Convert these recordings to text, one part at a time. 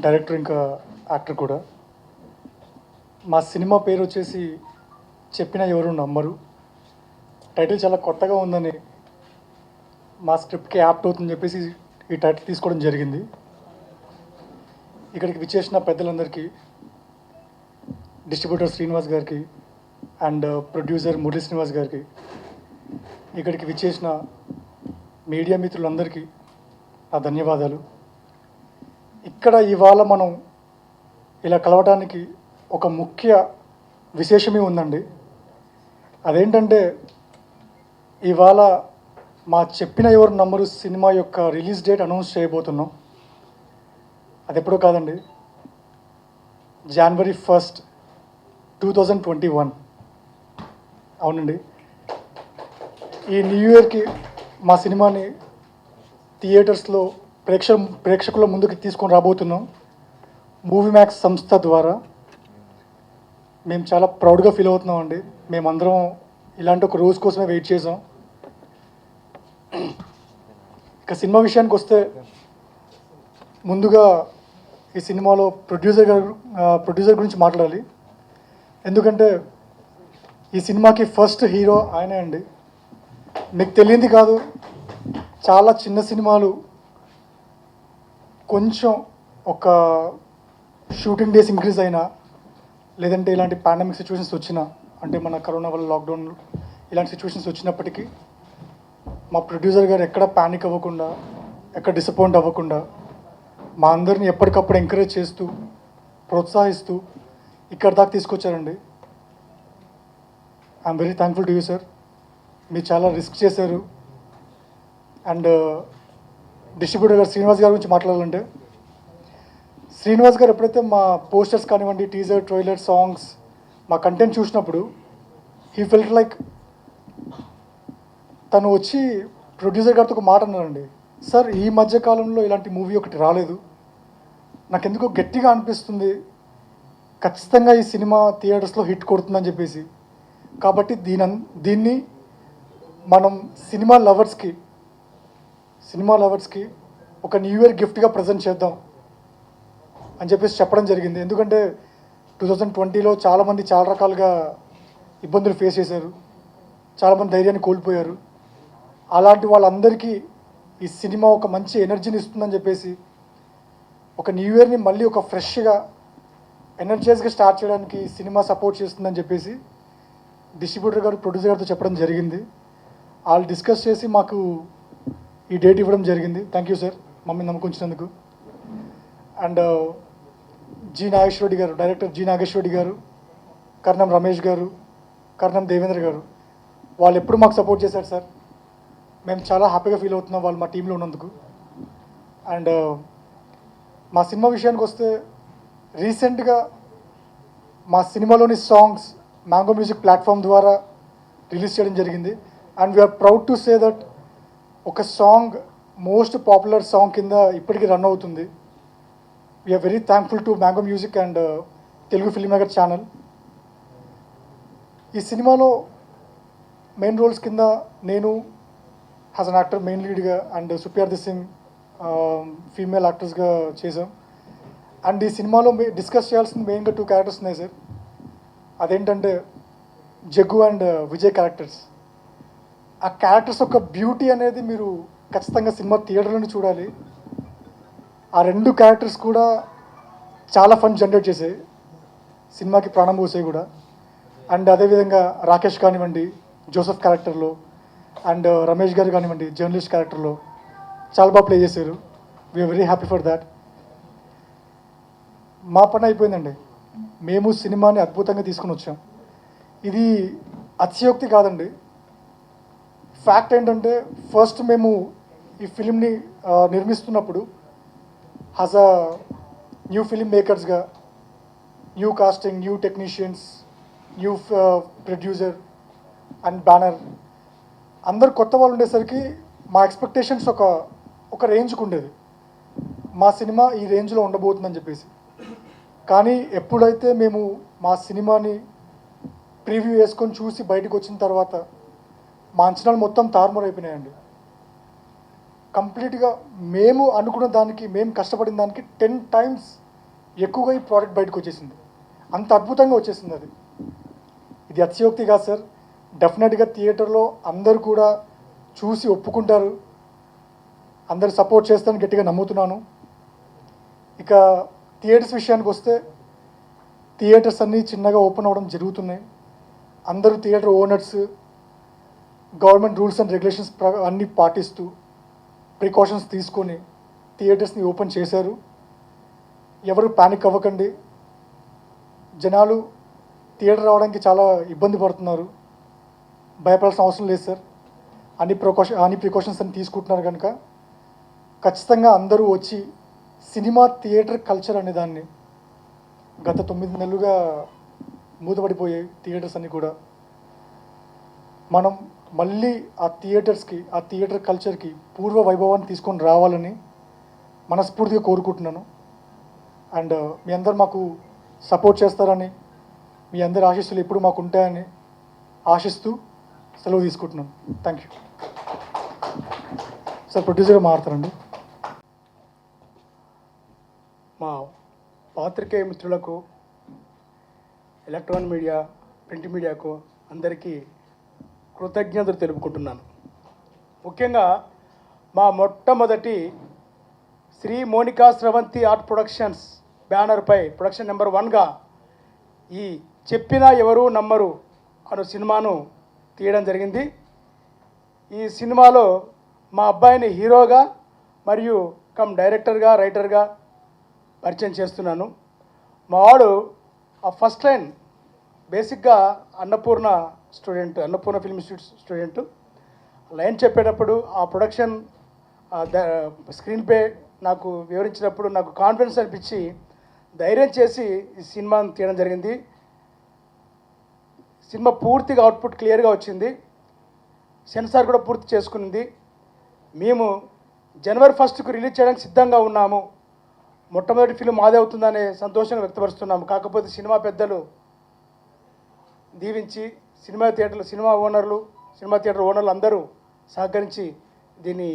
Director ఇంకా actor కూడా. మా సినిమా పేరు వచ్చేసి చెప్పిన ఎవరు నమ్మరు. టైటిల్ చాలా కొత్తగా ఉందని, మా స్క్రిప్ట్కి యాప్ట్ అవుతుందని చెప్పేసి ఈ టైటిల్ తీసుకోవడం జరిగింది. ఇక్కడికి విచ్చేసిన పెద్దలందరికీ, డిస్ట్రిబ్యూటర్ శ్రీనివాస్ గారికి అండ్ ప్రొడ్యూసర్ మురళీ శ్రీనివాస్ గారికి, ఇక్కడికి విచ్చేసిన మీడియా మిత్రులందరికీ నా ధన్యవాదాలు. ఇక్కడ ఇవాళ మనం ఇలా కలవటానికి ఒక ముఖ్య విశేషమే ఉందండి. అదేంటంటే ఇవాళ మా చెప్పిన ఎవరు నమ్మరు సినిమా యొక్క రిలీజ్ డేట్ అనౌన్స్ చేయబోతున్నాం. అది ఎప్పుడో కాదండి, January 1st, 2021. అవునండి, ఈ న్యూ ఇయర్కి మా సినిమాని థియేటర్స్లో ప్రేక్షకుల ముందుకు తీసుకొని రాబోతున్నాం. మూవీ మ్యాక్స్ సంస్థ ద్వారా మేము చాలా ప్రౌడ్గా ఫీల్ అవుతున్నాం అండి. మేమందరం ఇలాంటి ఒక రోజు కోసమే వెయిట్ చేసాం. ఇక సినిమా విషయానికి వస్తే, ముందుగా ఈ సినిమాలో ప్రొడ్యూసర్ గురించి మాట్లాడాలి. ఎందుకంటే ఈ సినిమాకి ఫస్ట్ హీరో ఆయనే అండి. మీకు తెలియంది కాదు, చాలా చిన్న సినిమాలు కొంచెం ఒక షూటింగ్ డేస్ ఇంక్రీజ్ అయినా, లేదంటే ఇలాంటి పాండమిక్ సిచ్యువేషన్స్ వచ్చినా, అంటే మన కరోనా వల్ల లాక్డౌన్ ఇలాంటి సిచ్యువేషన్స్ వచ్చినప్పటికీ మా ప్రొడ్యూసర్ గారు ఎక్కడ ప్యానిక్ అవ్వకుండా, ఎక్కడ డిసప్పాయింట్ అవ్వకుండా మా అందరిని ఎప్పటికప్పుడు ఎంకరేజ్ చేస్తూ, ప్రోత్సహిస్తూ ఇక్కడ దాకా తీసుకొచ్చారండి. I'm very thankful to you sir. మీరు చాలా రిస్క్ చేశారు. అండ్ డిస్ట్రిబ్యూటర్ గారు శ్రీనివాస్ గారి గురించి మాట్లాడాలంటే, శ్రీనివాస్ గారు ఎప్పుడైతే మా పోస్టర్స్ కానివ్వండి, టీజర్, ట్రైలర్, సాంగ్స్, మా కంటెంట్ చూసినప్పుడు హీ ఫెల్ట్ లైక్, తను వచ్చి ప్రొడ్యూసర్ గారితో ఒక మాట అన్నారండి, సార్ ఈ మధ్యకాలంలో ఇలాంటి మూవీ ఒకటి రాలేదు, నాకెందుకో గట్టిగా అనిపిస్తుంది, ఖచ్చితంగా ఈ సినిమా థియేటర్స్లో హిట్ కొడుతుందని చెప్పేసి. కాబట్టి దీన్ని మనం సినిమా లవర్స్కి ఒక న్యూ ఇయర్ గిఫ్ట్గా ప్రజెంట్ చేద్దాం అని చెప్పేసి చెప్పడం జరిగింది. ఎందుకంటే 2020లో చాలామంది చాలా రకాలుగా ఇబ్బందులు ఫేస్ చేశారు, చాలామంది ధైర్యాన్ని కోల్పోయారు. అలాంటి వాళ్ళందరికీ ఈ సినిమా ఒక మంచి ఎనర్జీని ఇస్తుందని చెప్పేసి, ఒక న్యూ ఇయర్ని మళ్ళీ ఒక ఫ్రెష్గా, ఎనర్జైజ్గా స్టార్ట్ చేయడానికి సినిమా సపోర్ట్ చేస్తుందని చెప్పేసి డిస్ట్రిబ్యూటర్ గారు ప్రొడ్యూసర్ గారితో చెప్పడం జరిగింది. వాళ్ళు డిస్కస్ చేసి మాకు ఈ డేట్ ఇవ్వడం జరిగింది. థ్యాంక్ యూ సార్, మమ్మల్ని నమ్మకుంచినందుకు. అండ్ జి నాగేశ్వరరెడ్డి గారు, డైరెక్టర్ జి నాగేశ్వరరెడ్డి గారు, కర్ణం రమేష్ గారు, కర్ణం దేవేంద్ర గారు, వాళ్ళు ఎప్పుడు మాకు సపోర్ట్ చేశారు సార్. మేము చాలా హ్యాపీగా ఫీల్ అవుతున్నాం వాళ్ళు మా టీంలో ఉన్నందుకు. అండ్ మా సినిమా విషయానికి వస్తే, రీసెంట్గా మా సినిమాలోని సాంగ్స్ మ్యాంగో మ్యూజిక్ ప్లాట్ఫామ్ ద్వారా రిలీజ్ చేయడం జరిగింది. And we are proud to say that ఒక సాంగ్ మోస్ట్ పాపులర్ సాంగ్ కింద ఇప్పటికీ రన్ అవుతుంది. We are very thankful to Mango Music and Telugu film maker channel. ఈ సినిమాలో మెయిన్ రోల్స్ కింద నేను యాజ్ అన్ యాక్టర్ మెయిన్ లీడ్గా, అండ్ సుప్యార్థి సింగ్ ఫీమేల్ యాక్టర్స్గా చేసాం. అండ్ ఈ సినిమాలో డిస్కస్ చేయాల్సిన మెయిన్గా 2 క్యారెక్టర్స్ ఉన్నాయి సార్. అదేంటంటే జగ్గు అండ్ విజయ్ క్యారెక్టర్స్. ఆ క్యారెక్టర్స్ యొక్క బ్యూటీ అనేది మీరు ఖచ్చితంగా సినిమా థియేటర్లోనే చూడాలి. ఆ 2 క్యారెక్టర్స్ కూడా చాలా ఫన్ జనరేట్ చేసాయి, సినిమాకి ప్రాణం పోసాయి కూడా. అండ్ అదేవిధంగా రాకేష్ కానివ్వండి జోసెఫ్ క్యారెక్టర్లో, అండ్ రమేష్ గారు కానివ్వండి జర్నలిస్ట్ క్యారెక్టర్లో చాలా బాగా ప్లే చేశారు. We are very happy for that. మా పని అయిపోయిందండి, మేము సినిమాని అద్భుతంగా తీసుకుని వచ్చాం. ఇది అతిశయోక్తి కాదండి, ఫ్యాక్ట్ ఏంటంటే, ఫస్ట్ మేము ఈ ఫిలింని నిర్మిస్తున్నప్పుడు యాజ్ అ న్యూ ఫిలిం మేకర్స్గా, new casting, new technicians, new producer and banner, అందరు కొత్త వాళ్ళు ఉండేసరికి మా ఎక్స్పెక్టేషన్స్ ఒక రేంజ్కి ఉండేది. మా సినిమా ఈ రేంజ్లో ఉండబోతుందని చెప్పేసి. కానీ ఎప్పుడైతే మేము మా సినిమాని ప్రీవ్యూ వేసుకొని చూసి బయటకు వచ్చిన తర్వాత మా అంచనాలు మొత్తం తారుమారు అయిపోయినాయండి. కంప్లీట్గా మేము అనుకున్న దానికి, మేము కష్టపడిన దానికి 10 times ఎక్కువగా ఈ ప్రోడక్ట్ బయటకు వచ్చేసింది. అంత అద్భుతంగా వచ్చేసింది అది. ఇది అతిశయోక్తి కాదు సార్. డెఫినెట్గా థియేటర్లో అందరూ కూడా చూసి ఒప్పుకుంటారు, అందరు సపోర్ట్ చేస్తారని గట్టిగా నమ్ముతున్నాను. ఇక థియేటర్స్ విషయానికి వస్తే థియేటర్స్ అన్నీ చిన్నగా ఓపెన్ అవ్వడం జరుగుతున్నాయి. అందరూ theatre owners government rules and regulations అన్నీ పాటిస్తూ ప్రికాషన్స్ తీసుకొని థియేటర్స్ని ఓపెన్ చేశారు. ఎవరు పానిక్ అవ్వకండి. జనాలు థియేటర్ రావడానికి చాలా ఇబ్బంది పడుతున్నారు. భయపడాల్సిన అవసరం లేదు సార్. అన్ని ప్రికాషన్స్ అని తీసుకుంటున్నారు కనుక ఖచ్చితంగా అందరూ వచ్చి సినిమా థియేటర్ కల్చర్ అనే దాన్ని గత 9 నెలలుగా మూతపడిపోయాయి థియేటర్స్ అన్నీ కూడా. మనం మళ్ళీ ఆ థియేటర్ కల్చర్కి పూర్వ వైభవాన్ని తీసుకొని రావాలని మనస్ఫూర్తిగా కోరుకుంటున్నాను. అండ్ మీ అందరు మాకు సపోర్ట్ చేస్తారని, మీ అందరి ఆశీస్సులు ఎప్పుడు మాకు ఉంటాయని ఆశిస్తూ సెలవు తీసుకుంటున్నాను. Thank you sir. ప్రొడ్యూసర్గా మారుతారండి. మా పాత్రికేయ మిత్రులకు, ఎలక్ట్రానిక్ మీడియా, ప్రింట్ మీడియాకు అందరికీ కృతజ్ఞతలు తెలుపుకుంటున్నాను. ముఖ్యంగా మా మొట్టమొదటి శ్రీ మోనికా స్రవంతి ఆర్ట్ ప్రొడక్షన్స్ బ్యానర్పై ప్రొడక్షన్ నెంబర్ 1గా ఈ చెప్పినా ఎవరు నమ్మరు అను సినిమాను తీయడం జరిగింది. ఈ సినిమాలో మా అబ్బాయిని హీరోగా మరియు డైరెక్టర్గా, రైటర్గా పరిచయం చేస్తున్నాను. మా వాడు ఆ ఫస్ట్ లైన్ బేసిక్గా Annapurna film institute student. Line చెప్పేటప్పుడు ఆ ప్రొడక్షన్ స్క్రీన్ ప్లే నాకు వివరించినప్పుడు నాకు కాన్ఫిడెన్స్ అనిపించి ధైర్యం చేసి ఈ సినిమాను తీయడం జరిగింది. సినిమా పూర్తిగా అవుట్పుట్ క్లియర్గా వచ్చింది. సెన్సార్ కూడా పూర్తి చేసుకునింది. మేము జనవరి 1కు రిలీజ్ చేయడానికి సిద్ధంగా ఉన్నాము. మొట్టమొదటి ఫిల్మ్ మాదే అవుతుందనే సంతోషంగా వ్యక్తపరుస్తున్నాము. కాకపోతే సినిమా పెద్దలు దీవించి సినిమా థియేటర్ ఓనర్లు అందరూ సహకరించి దీన్ని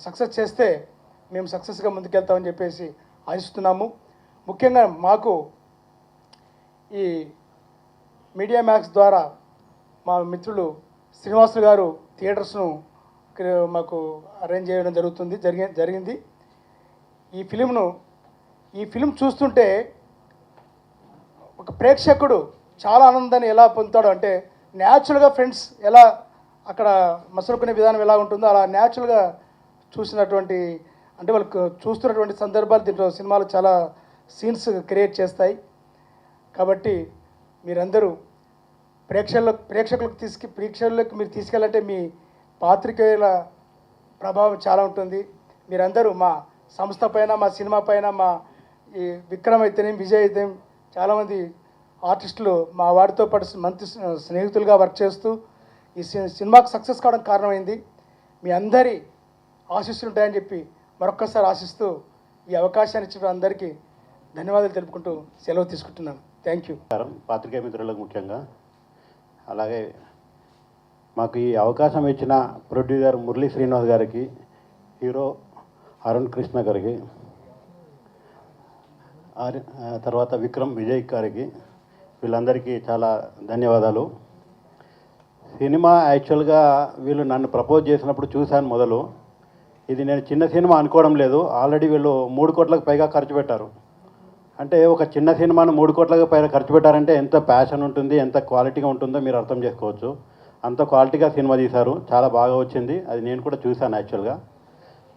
సక్సెస్ చేస్తే మేము సక్సెస్గా ముందుకెళ్తామని చెప్పేసి ఆశిస్తున్నాము. ముఖ్యంగా మాకు ఈ మీడియా మ్యాక్స్ ద్వారా మా మిత్రులు శ్రీనివాసులు గారు థియేటర్స్ను మాకు అరేంజ్ చేయడం జరిగింది. ఈ ఫిలిం చూస్తుంటే ఒక ప్రేక్షకుడు చాలా ఆనందాన్ని ఎలా పొందుతాడో అంటే న్యాచురల్గా ఫ్రెండ్స్ ఎలా అక్కడ మసలుకునే విధానం ఎలా ఉంటుందో అలా న్యాచురల్గా చూసినటువంటి అంటే వాళ్ళకు చూస్తున్నటువంటి సందర్భాలు దీంట్లో సినిమాలు చాలా సీన్స్ క్రియేట్ చేస్తాయి. కాబట్టి మీరందరూ ప్రేక్షకులకు మీరు తీసుకెళ్ళాలంటే మీ పాత్రికేయుల ప్రభావం చాలా ఉంటుంది. మీరందరూ మా సంస్థ పైన, మా సినిమా పైన, మా ఈ విక్రమ్ అయితేనేం, విజయ్ అయితేనేం చాలామంది ఆర్టిస్టులు మా వాడితో పాటు మంచి స్నేహితులుగా వర్క్ చేస్తూ ఈ సినిమాకు సక్సెస్ కావడానికి కారణమైంది. మీ అందరి ఆశీస్సులు ఉంటాయని చెప్పి మరొక్కసారి ఆశిస్తూ ఈ అవకాశాన్ని ఇచ్చిన అందరికీ ధన్యవాదాలు తెలుపుకుంటూ సెలవు తీసుకుంటున్నాను. Thank you. పాత్రికేయ మిత్రులకు ముఖ్యంగా, అలాగే మాకు ఈ అవకాశం ఇచ్చిన ప్రొడ్యూసర్ మురళీ శ్రీనివాస్ గారికి, హీరో అరుణ్ కృష్ణ గారికి, తర్వాత విక్రమ్ విజయ్ గారికి, వీళ్ళందరికీ చాలా ధన్యవాదాలు. సినిమా యాక్చువల్గా వీళ్ళు నన్ను ప్రపోజ్ చేసినప్పుడు చూశాను మొదలు. ఇది నేను చిన్న సినిమా అనుకోవడం లేదు. ఆల్రెడీ వీళ్ళు 3 కోట్లకు పైగా ఖర్చు పెట్టారు. అంటే ఒక చిన్న సినిమాను 3 కోట్లకు పైగా ఖర్చు పెట్టారంటే ఎంత ప్యాషన్ ఉంటుంది, ఎంత క్వాలిటీగా ఉంటుందో మీరు అర్థం చేసుకోవచ్చు. అంత క్వాలిటీగా సినిమా తీశారు. చాలా బాగా వచ్చింది. అది నేను కూడా చూశాను. యాక్చువల్గా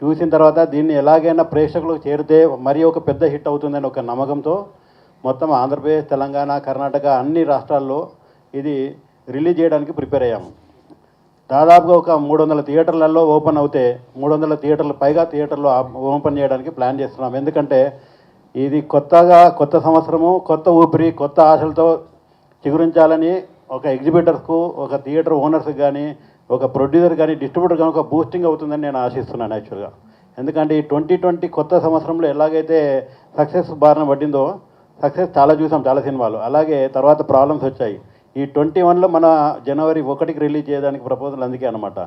చూసిన తర్వాత దీన్ని ఎలాగైనా ప్రేక్షకులకు చేరితే మరీ ఒక పెద్ద హిట్ అవుతుందని ఒక నమ్మకంతో మొత్తం ఆంధ్రప్రదేశ్, తెలంగాణ, కర్ణాటక అన్ని రాష్ట్రాల్లో ఇది రిలీజ్ చేయడానికి ప్రిపేర్ అయ్యాము. దాదాపుగా ఒక 300 థియేటర్లలో ఓపెన్ అవుతే 300 థియేటర్లు పైగా థియేటర్లో ఓపెన్ చేయడానికి ప్లాన్ చేస్తున్నాం. ఎందుకంటే ఇది కొత్త సంవత్సరము, కొత్త ఊపిరి, కొత్త ఆశలతో చిగురించాలని ఒక ఎగ్జిబిటర్స్కు, ఒక థియేటర్ ఓనర్స్కి కానీ, ఒక ప్రొడ్యూసర్ కానీ, డిస్ట్రిబ్యూటర్ కానీ ఒక బూస్టింగ్ అవుతుందని నేను ఆశిస్తున్నాను యాక్చువల్గా. ఎందుకంటే ఈ 2020 కొత్త సంవత్సరంలో ఎలాగైతే సక్సెస్ బారిన పడిందో, సక్సెస్ చాలా చూసాం చాలా సినిమాలు, అలాగే తర్వాత ప్రాబ్లమ్స్ వచ్చాయి. ఈ 21లో మన జనవరి 1కి రిలీజ్ చేయడానికి ప్రపోజల్ అందుకే అనమాట.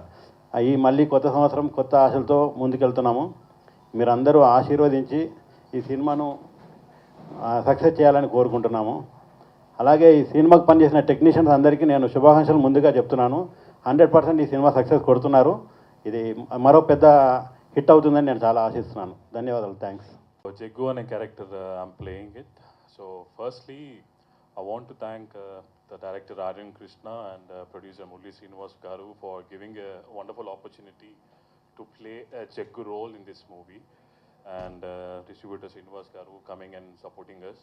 ఈ మళ్ళీ కొత్త సంవత్సరం కొత్త ఆశలతో ముందుకెళ్తున్నాము. మీరందరూ ఆశీర్వదించి ఈ సినిమాను సక్సెస్ చేయాలని కోరుకుంటున్నాము. అలాగే ఈ సినిమాకు పనిచేసిన టెక్నీషియన్స్ అందరికీ నేను శుభాకాంక్షలు ముందుగా చెప్తున్నాను. 100% ఈ సినిమా సక్సెస్ కొడుతున్నారు. ఇది మరో పెద్ద హిట్ అవుతుందని నేను చాలా ఆశిస్తున్నాను. ధన్యవాదాలు. Thanks. Jeggu and a character I'm playing it. So firstly, I want to thank the director Aryan Krishna and producer Murli Srinivas Garu for giving a wonderful opportunity to play a Jeggu role in this movie, and distributor Srinivas Garu coming and supporting us.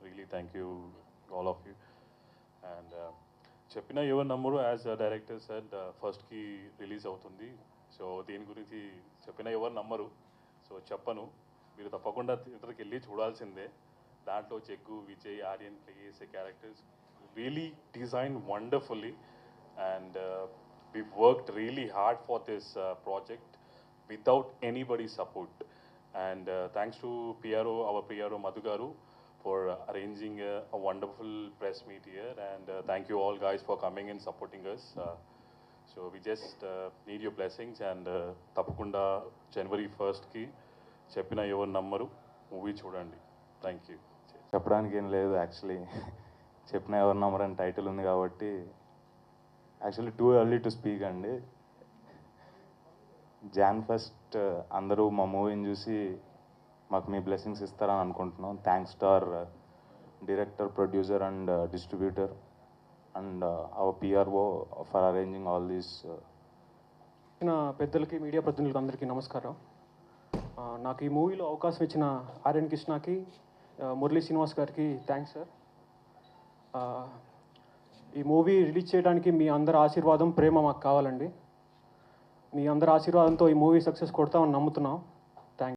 Really thank you all of you. And Cheppina Your Nammaru, as the director said, first ki release avutundi. So deni gurinchi Cheppina Your Nammaru. So cheppanu, మీరు తప్పకుండా థియేటర్కి వెళ్ళి చూడాల్సిందే. దాంట్లో Jaggu, Vijay, Aryan play చేసే characters really design wonderfully, and we worked really hard for this project without anybody support. And thanks to PRO, our PRO Madhu Garu, for arranging a wonderful press meet here, and thank you all guys for coming and supporting us. So we just need your blessings, and తప్పకుండా January 1st ki చెప్పిన ఎవరు నమ్మరు movie చూడండి. Thank you. చెప్పడానికి ఏం లేదు, actually చెప్పిన ఎవరు నమ్మరు అని టైటిల్ ఉంది కాబట్టి actually too early to speak అండి. Jan 1st అందరూ మా మూవీని చూసి మాకు మీ బ్లెస్సింగ్స్ ఇస్తారని అనుకుంటున్నాం. Thanks to our director, producer and distributor and hour PRO for arranging all these. పెద్దలకి, మీడియా ప్రతినిధులకి అందరికీ నమస్కారం. నాకు ఈ మూవీలో అవకాశం ఇచ్చిన ఆర్యన్ కృష్ణకి, మురళీ శ్రీనివాస్ గారికి థ్యాంక్స్ సార్. ఈ మూవీ రిలీజ్ చేయడానికి మీ అందరి ఆశీర్వాదం, ప్రేమ మాకు కావాలండి. మీ అందరి ఆశీర్వాదంతో ఈ మూవీ సక్సెస్ కొడతామని నమ్ముతున్నాం.